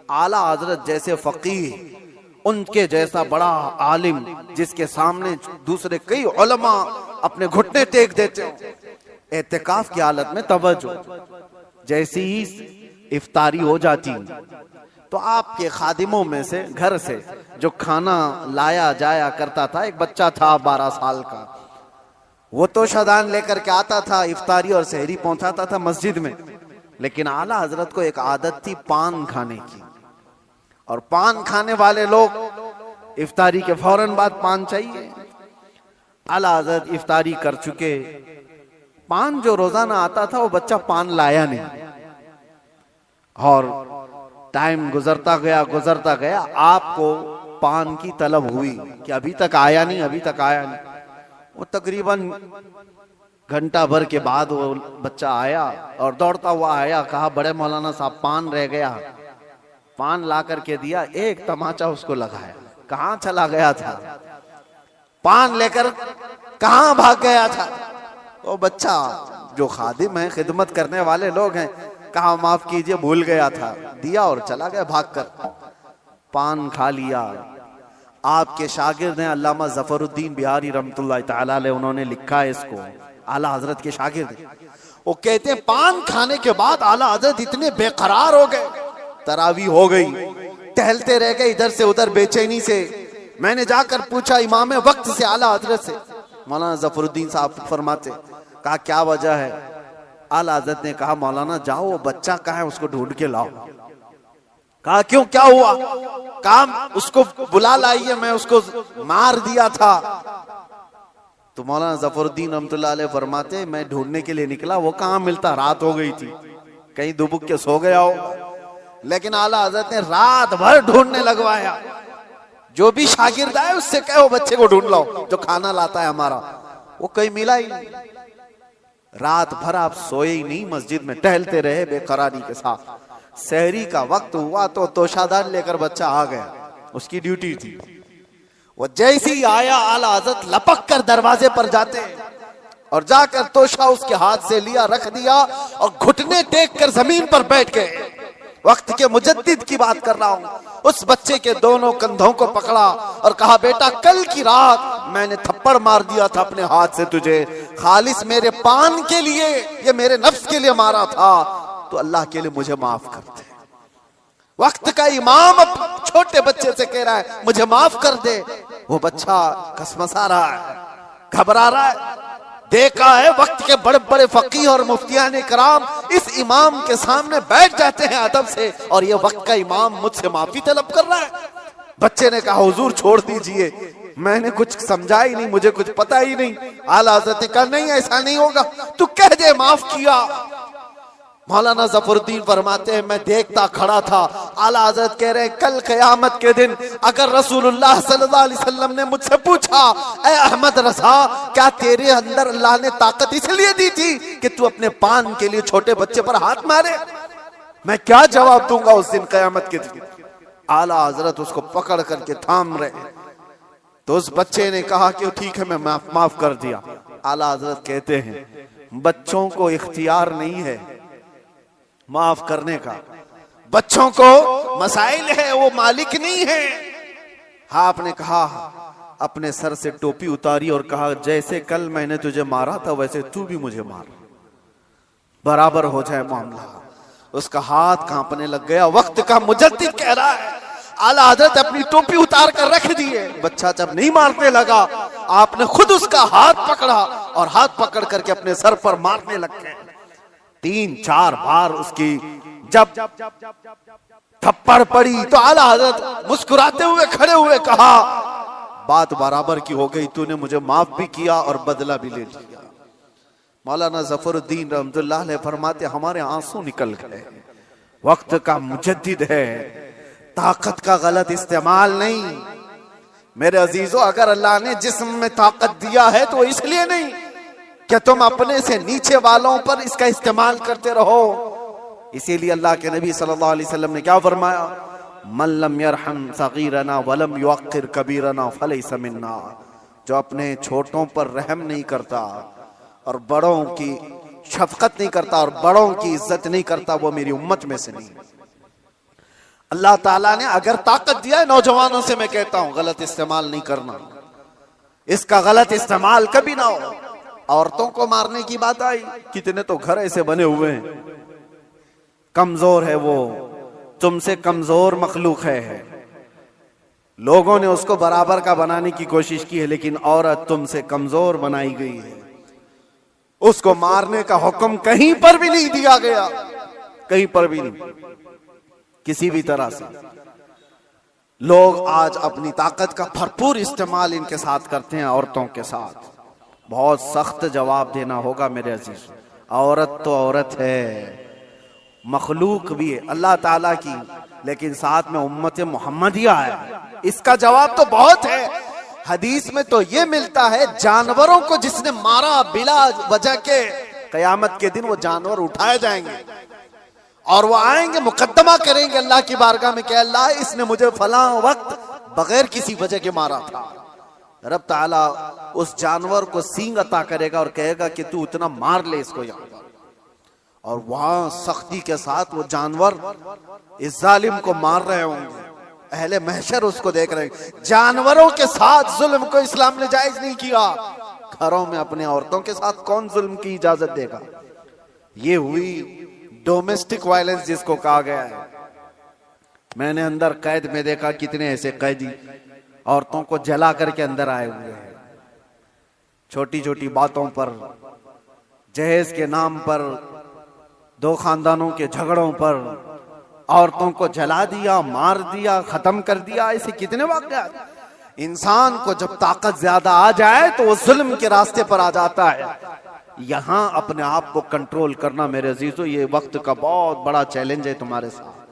आला हजरत जैसे फकीह, उनके जैसा बड़ा आलिम जिसके सामने दूसरे कई उलमा अपने घुटने टेक देते हो, एतिकाफ की हालत में तवज्जो, जैसी ही इफ्तारी हो जाती तो आपके खादिमों में से घर से जो खाना लाया जाया करता था, एक बच्चा था 12 साल का, वो तो शदान लेकर के आता था, इफ्तारी और सहरी पहुंचाता था मस्जिद में। लेकिन आला हजरत को एक आदत थी पान खाने की, और पान खाने वाले लोग इफ्तारी के फौरन बाद पान चाहिए। आला हजरत इफ्तारी कर चुके, पान जो रोजाना आता था वो बच्चा पान लाया नहीं, और टाइम गुजरता गया, आपको पान की तलब हुई कि अभी तक आया नहीं। वो तकरीबन घंटा भर के बाद वो बच्चा आया और दौड़ता हुआ आया, कहा बड़े मौलाना साहब पान रह गया। पान ला करके दिया, एक तमाचा उसको लगाया, कहां चला गया था, पान लेकर कहां भाग गया था। वो बच्चा, जो खादिम है, खिदमत करने वाले लोग हैं, कहा माफ कीजिए भूल गया था, दिया और चला गया भागकर, पान खा लिया। आपके शागिर्द हैं अल्लामा जफरुद्दीन बिहारी रहमतुल्लाह तआला अलैह, उन्होंने लिखा है इसको, आला हजरत के शागिर्द। वो कहते हैं पान खाने के बाद आला हजरत इतने बेकरार हो गए, तरावी हो गई, टहलते रह गए इधर से उधर बेचैनी से। मैंने जाकर पूछा इमाम वक्त से, आला हजरत से, मौलाना जफरुद्दीन साहब फरमाते, कहा क्या वजह है। आला हजरत ने कहा मौलाना जाओ वो बच्चा कहाँ है उसको ढूंढ के लाओ। कहा क्यों, क्या हुआ। काम उसको बुला लाइए, मैं उसको मार दिया था। तो मौलाना जफरुद्दीन रहमतुल्लाह अलैह फरमाते, मैं ढूंढने के लिए निकला, वो कहाँ मिलता, रात हो गई थी, कहीं दुबक के सो गया हो। लेकिन आला हजरत ने रात भर ढूंढने लगवाया, जो भी शागिर्द आए उससे कहो बच्चे को ढूंढ लाओ जो खाना लाता है हमारा, वो कहीं मिला ही नहीं। रात भर आप सोए ही नहीं, मस्जिद में टहलते रहे बेकरारी के साथ। सहरी का वक्त हुआ तो तोशादार लेकर बच्चा आ गया, उसकी ड्यूटी थी। वो जैसे ही आया, आला हजरत लपक कर दरवाजे पर जाते और जाकर तोशा उसके हाथ से लिया, रख दिया और घुटने टेक कर जमीन पर बैठ गए। वक्त के मुजद्दिद की बात कर रहा हूं। उस बच्चे के दोनों कंधों को पकड़ा और कहा बेटा कल की रात मैंने थप्पड़ मार दिया था अपने हाथ से तुझे, खालिस मेरे पान के लिए, ये मेरे नफ्स के लिए मारा था, तो अल्लाह के लिए मुझे माफ कर दे। वक्त का इमाम अब छोटे बच्चे से कह रहा है मुझे माफ कर दे। वो बच्चा कसमसा रहा है, घबरा रहा है। देखा है वक्त के बड़े बड़े फकीह और मुफ्तियान कराम इस इमाम के सामने बैठ जाते हैं अदब से, और ये वक्त का इमाम मुझसे माफी तलब कर रहा है। बच्चे ने कहा हुजूर छोड़ दीजिए, मैंने कुछ समझा ही नहीं, मुझे कुछ पता ही नहीं। आला हज़रत ने कहा नहीं ऐसा नहीं होगा, तू कह दे माफ किया। मौलाना जफरुद्दीन फरमाते हैं मैं देखता खड़ा था, आला हज़रत कह रहे हैं कल क़यामत के दिन अगर रसूलुल्लाह सल्लल्लाहु अलैहि वसल्लम ने मुझसे पूछा ऐ अहमद रज़ा क्या तेरे अंदर अल्लाह ने ताकत इसलिए दी थी कि तू अपने पान के लिए छोटे बच्चे पर हाथ मारे, मैं क्या जवाब दूंगा उस दिन क़यामत के दिन। आला हज़रत उसको पकड़ करके थाम रहे, तो उस बच्चे ने कहा कि ठीक है मैं माफ कर दिया। आला हज़रत कहते हैं बच्चों को इख्तियार नहीं है माफ करने का, बच्चों को मसाइल है, वो मालिक नहीं है। हाँ आपने कहा, अपने सर से टोपी उतारी और कहा जैसे कल मैंने तुझे मारा था वैसे तू भी मुझे मार, बराबर हो जाए मामला। उसका हाथ कांपने लग गया। वक्त का मुजद्दिद कह रहा है आला हज़रत अपनी टोपी उतार कर रख दिए। बच्चा जब नहीं मारने लगा आपने खुद उसका हाथ पकड़ा और हाथ पकड़ करके अपने सर पर मारने लग गए। 3-4 बार उसकी जब थप्पड़ पड़ी तो आला हज़रत मुस्कुराते हुए खड़े हुए कहा बात बराबर की हो गई, तूने मुझे माफ भी किया और बदला भी ले लिया। मौलाना जफरुद्दीन रहमतुल्लाह अलैह फरमाते हमारे आंसू निकल गए। वक्त का मुजद्दिद है, ताकत का गलत इस्तेमाल नहीं। मेरे अजीजों अगर अल्लाह ने जिस्म में ताकत दिया है तो इसलिए नहीं क्या तुम अपने से नीचे वालों पर इसका इस्तेमाल करते रहो। इसीलिए अल्लाह के नबी सल्लल्लाहु अलैहि वसल्लम ने क्या फरमाया, मन लम यरहम सगीरना वलम युअक्किर कबीरना फलैसा मिन्ना, जो अपने छोटों पर रहम नहीं करता और बड़ों की शफकत नहीं करता और बड़ों की इज्जत नहीं करता वो मेरी उम्मत में से नहीं। अल्लाह ताला ने अगर ताकत दिया है, नौजवानों से मैं कहता हूं गलत इस्तेमाल नहीं करना, इसका गलत इस्तेमाल कभी ना हो। औरतों को मारने की बात आई, कितने तो घर ऐसे बने हुए हैं, कमजोर है वो, तुमसे कमजोर मखलूक है, लोगों ने उसको बराबर का बनाने की कोशिश की है, लेकिन औरत तुमसे कमजोर बनाई गई है। उसको मारने का हुक्म कहीं पर भी नहीं दिया गया, कहीं पर भी नहीं, किसी भी तरह से। लोग आज अपनी ताकत का भरपूर इस्तेमाल इनके साथ करते हैं, औरतों के साथ। बहुत सख्त जवाब देना होगा मेरे अजीज। औरत तो औरत है, मखलूक भी है अल्लाह ताला की, लेकिन साथ में उम्मत मोहम्मदिया है, इसका जवाब तो बहुत है। हदीस में तो ये मिलता है, जानवरों को जिसने मारा बिला वजह के, कयामत के दिन वो जानवर उठाए जाएंगे और वो आएंगे, मुकद्दमा करेंगे अल्लाह की बारगाह में कि अल्लाह इसने मुझे फलां वक्त बगैर किसी वजह के मारा था। रब ताला उस जानवर को सींग अता करेगा और कहेगा कि तू उतना मार ले इसको यहाँ, और वहां सख्ती के साथ वो जानवर इस जालिम को मार रहे होंगे, अहले महशर उसको देख रहे हैं। जानवरों के साथ जुल्म को इस्लाम ने जायज नहीं किया, घरों में अपने औरतों के साथ कौन जुल्म की इजाजत देगा। ये हुई डोमेस्टिक वायलेंस जिसको कहा गया है। मैंने अंदर कैद में देखा कितने ऐसे कैदी औरतों को जला करके अंदर आए हुए हैं, छोटी छोटी बातों पर, जहेज के नाम पर, दो खानदानों के झगड़ों पर औरतों को जला दिया, मार दिया, खत्म कर दिया। ऐसे कितने वाक़यात। इंसान को जब ताकत ज्यादा आ जाए तो वो जुल्म के रास्ते पर आ जाता है। यहां अपने आप को कंट्रोल करना मेरे अजीजों, ये वक्त का बहुत बड़ा चैलेंज है तुम्हारे साथ।